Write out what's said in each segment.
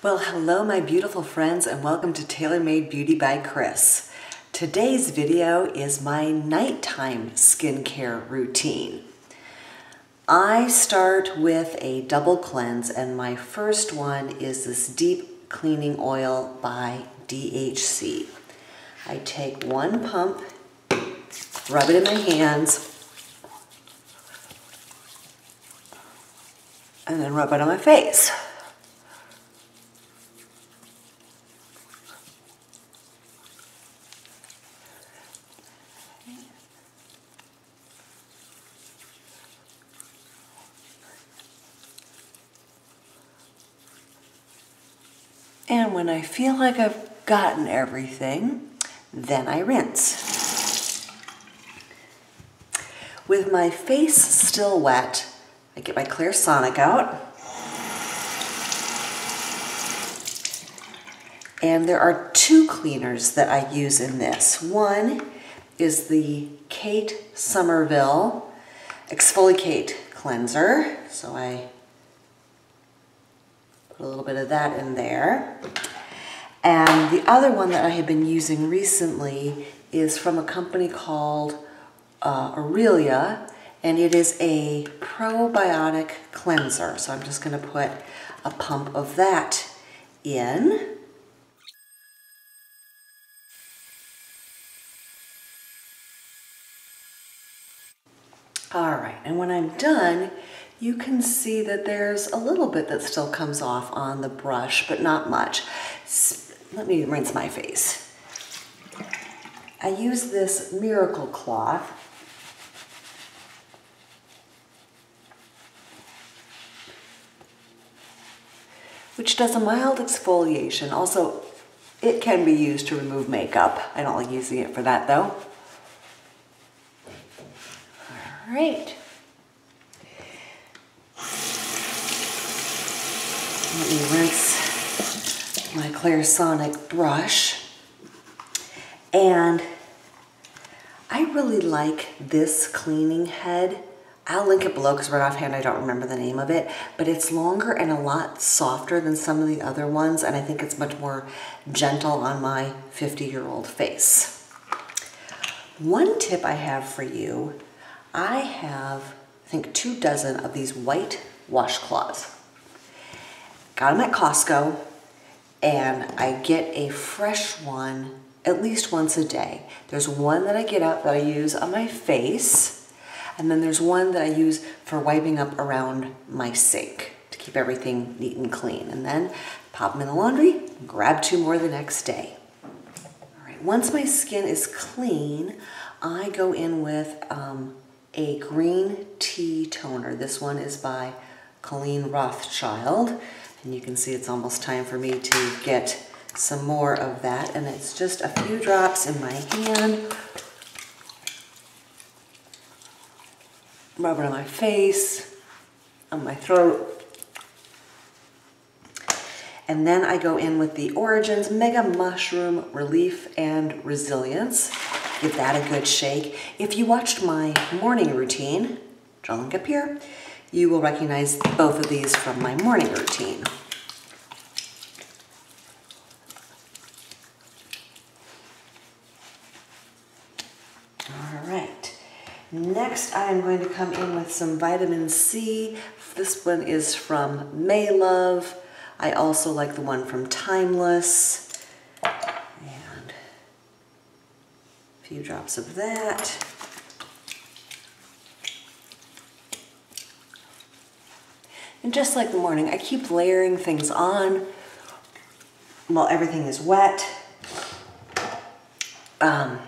Well, hello my beautiful friends and welcome to Tailor Made Beauty by Kris. Today's video is my nighttime skincare routine. I start with a double cleanse and my first one is this deep cleaning oil by DHC. I take one pump, rub it in my hands, and then rub it on my face. And when I feel like I've gotten everything, then I rinse. With my face still wet, I get my Clarisonic out. And there are two cleaners that I use in this. One is the Kate Somerville ExfoliKate cleanser. So I put a little bit of that in there. And the other one that I have been using recently is from a company called Aurelia, and it is a probiotic cleanser. So I'm just going to put a pump of that in. All right, and when I'm done, you can see that there's a little bit that still comes off on the brush, but not much. Let me rinse my face. I use this Miracle cloth. Which does a mild exfoliation. Also, it can be used to remove makeup. I don't like using it for that though. All right. Let me rinse my Clarisonic brush. And I really like this cleaning head. I'll link it below because right offhand I don't remember the name of it, but it's longer and a lot softer than some of the other ones, and I think it's much more gentle on my 50-year-old face. One tip I have for you, I have, I think, 2 dozen of these white washcloths. Got them at Costco, and I get a fresh one at least once a day. There's one that I get out that I use on my face, and then there's one that I use for wiping up around my sink to keep everything neat and clean. And then pop them in the laundry, grab 2 more the next day. All right, once my skin is clean, I go in with a green tea toner. This one is by Colleen Rothschild. And you can see it's almost time for me to get some more of that. And it's just a few drops in my hand. Rub it on my face, on my throat. And then I go in with the Origins Mega Mushroom Relief and Resilience. Give that a good shake. If you watched my morning routine, which I'll link up here, you will recognize both of these from my morning routine. All right. Next, I'm going to come in with some vitamin C. This one is from Maylove. I also like the one from Timeless. And a few drops of that. And just like the morning, I keep layering things on while everything is wet. And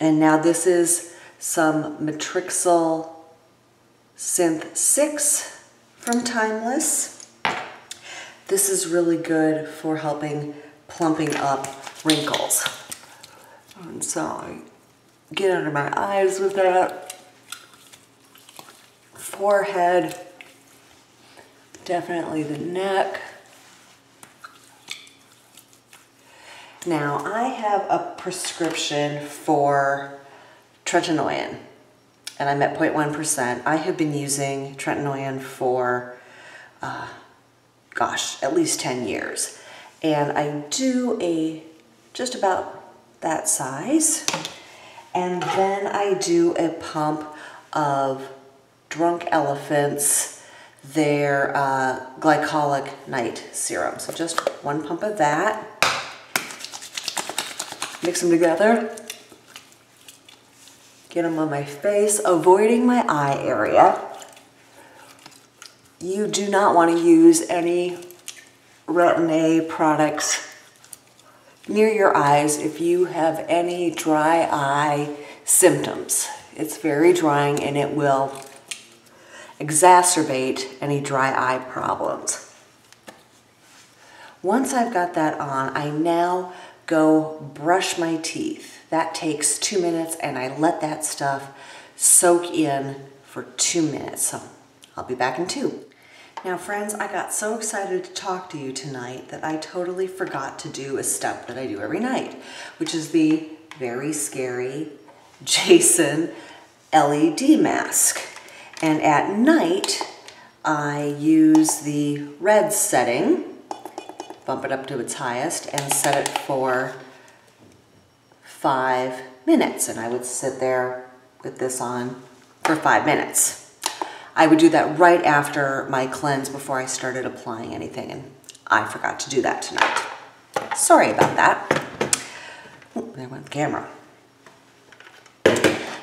now this is some Matrixyl Synth 6 from Timeless. This is really good for helping plumping up wrinkles. And so I get under my eyes with that. Forehead. Definitely the neck. Now I have a prescription for Tretinoin and I'm at 0.1%. I have been using Tretinoin for gosh, at least 10 years. And I do just about that size. And then I do a pump of Drunk Elephant's, their Glycolic Night Serum. So just one pump of that. Mix them together. Get them on my face, avoiding my eye area. You do not want to use any Retin-A products near your eyes if you have any dry eye symptoms. It's very drying and it will exacerbate any dry eye problems. Once I've got that on, I now go brush my teeth. That takes 2 minutes and I let that stuff soak in for 2 minutes. So I'll be back in 2. Now friends, I got so excited to talk to you tonight that I totally forgot to do a step that I do every night, which is the very scary Jason LED mask. And at night, I use the red setting, bump it up to its highest, and set it for 5 minutes. And I would sit there with this on for 5 minutes. I would do that right after my cleanse before I started applying anything, and I forgot to do that tonight. Sorry about that. Oh, there went the camera.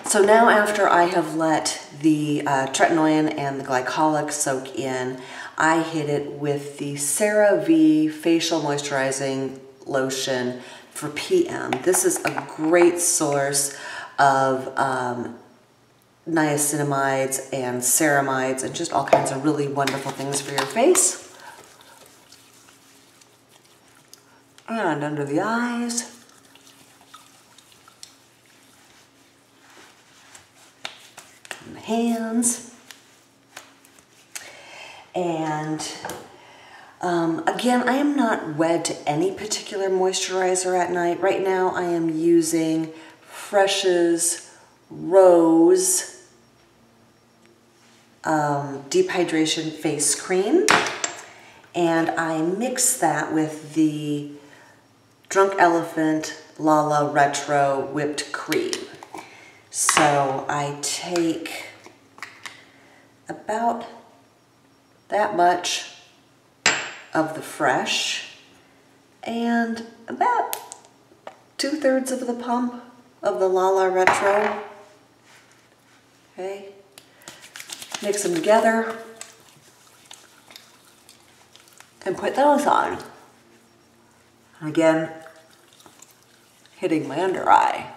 So now after I have let the Tretinoin and the Glycolic soak in, I hit it with the Cerave Facial Moisturizing Lotion for PM. This is a great source of niacinamides and ceramides and just all kinds of really wonderful things for your face. And under the eyes. And the hands. And again, I am not wed to any particular moisturizer at night. Right now I am using Fresh's Rose Deep Hydration Face Cream, and I mix that with the Drunk Elephant Lala Retro Whipped Cream. So I take about that much of the Fresh and about 2/3 of the pump of the Lala Retro. Okay, mix them together and put those on. Again, hitting my under eye.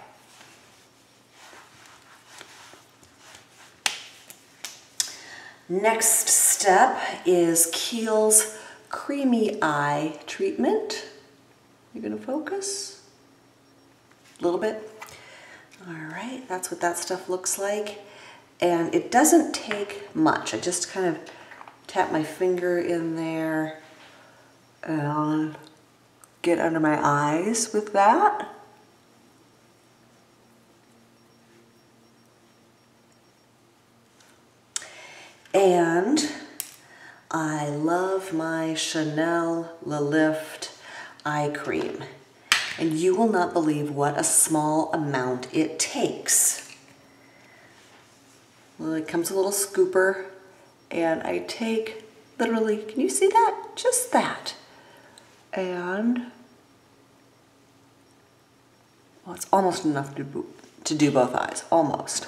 Next step is Kiehl's Creamy Eye Treatment. You gonna focus? A little bit. All right, that's what that stuff looks like. And it doesn't take much. I just kind of tap my finger in there and get under my eyes with that. And I love my Chanel L'Elift eye cream. And you will not believe what a small amount it takes. Well, it comes with a little scooper, and I take literally, can you see that? Just that. And, well, it's almost enough to do both eyes, almost.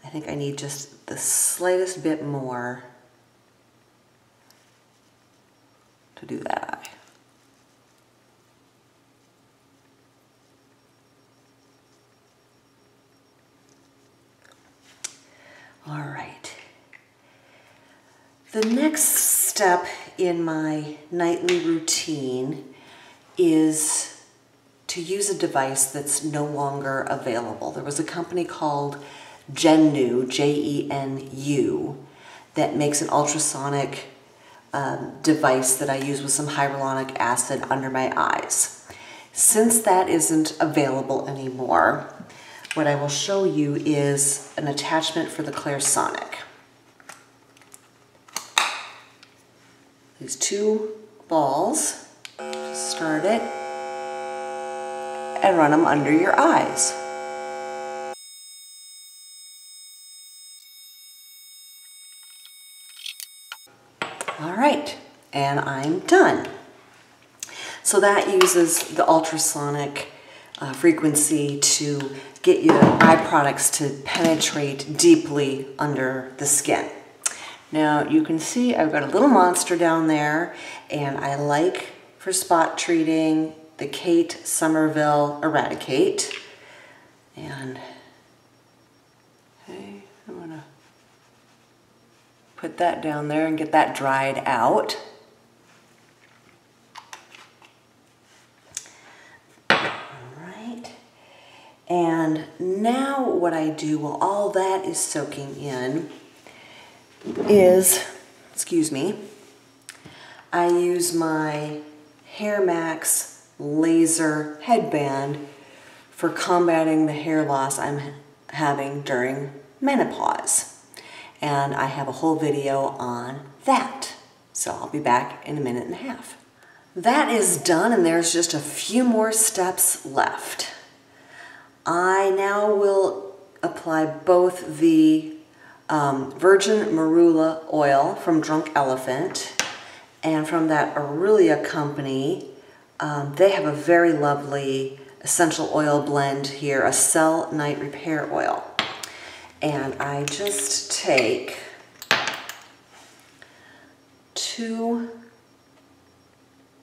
I think I need just the slightest bit more to do that eye. All right. The next step in my nightly routine is to use a device that's no longer available. There was a company called Genu, J-E-N-U, that makes an ultrasonic device that I use with some hyaluronic acid under my eyes. Since that isn't available anymore, what I will show you is an attachment for the Clarisonic. These two balls, just start it, and run them under your eyes. All right, and I'm done. So that uses the ultrasonic frequency to get your eye products to penetrate deeply under the skin. Now you can see I've got a little monster down there, and I like, for spot treating, the Kate Somerville Eradicate. And okay, I'm gonna put that down there and get that dried out. And now what I do while all that is soaking in is, excuse me, I use my Hair Max laser headband for combating the hair loss I'm having during menopause. And I have a whole video on that. So I'll be back in a minute and a half. That is done, and there's just a few more steps left. I now will apply both the virgin marula oil from Drunk Elephant and from that Aurelia company. They have a very lovely essential oil blend here, a Cell Night Repair Oil. And I just take 2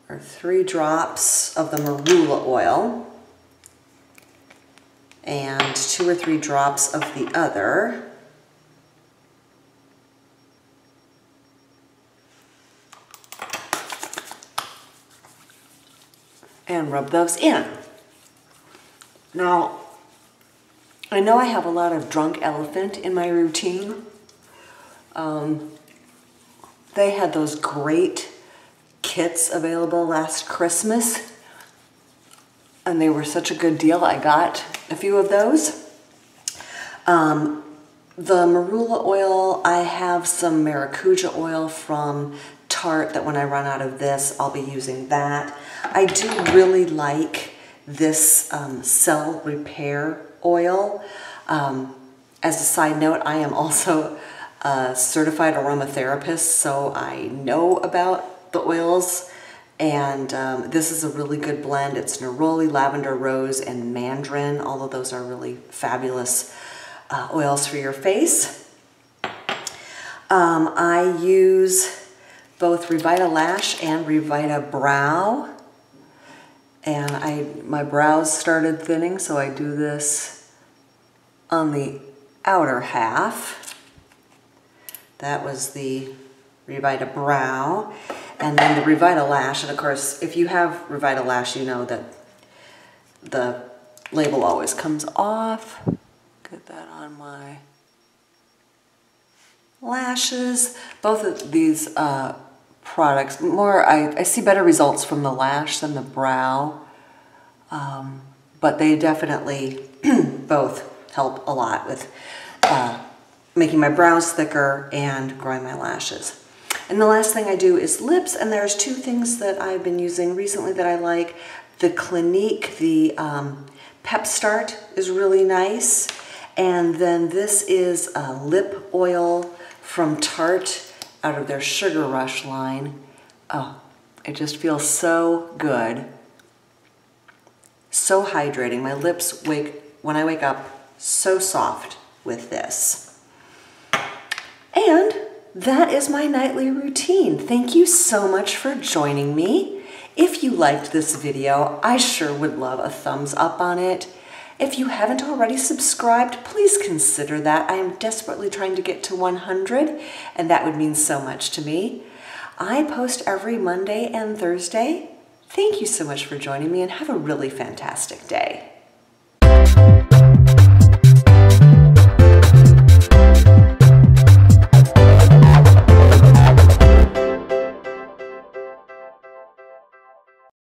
or 3 drops of the marula oil and 2 or 3 drops of the other. And rub those in. Now, I know I have a lot of Drunk Elephant in my routine. They had those great kits available last Christmas, and they were such a good deal. I got a few of those. The marula oil, I have some maracuja oil from Tarte that when I run out of this, I'll be using that. I do really like this Cell Repair Oil. As a side note, I am also a certified aromatherapist, so I know about the oils. And this is a really good blend. It's neroli, lavender, rose, and mandarin. All of those are really fabulous oils for your face. I use both Revita Lash and Revita Brow. And my brows started thinning, so I do this on the outer half. That was the Revita Brow. And then the Revita Lash, and of course, if you have Revita Lash, you know that the label always comes off. Get that on my lashes. Both of these products, I see better results from the lash than the brow, but they definitely both help a lot with making my brows thicker and growing my lashes. And the last thing I do is lips, and there's 2 things that I've been using recently that I like. The Clinique, the Pep Start is really nice, and then this is a lip oil from Tarte out of their Sugar Rush line. Oh, it just feels so good. So hydrating. My lips when I wake up, so soft with this. And that is my nightly routine. Thank you so much for joining me. If you liked this video, I sure would love a thumbs up on it. If you haven't already subscribed, please consider that. I am desperately trying to get to 100, and that would mean so much to me. I post every Monday and Thursday. Thank you so much for joining me, and have a really fantastic day.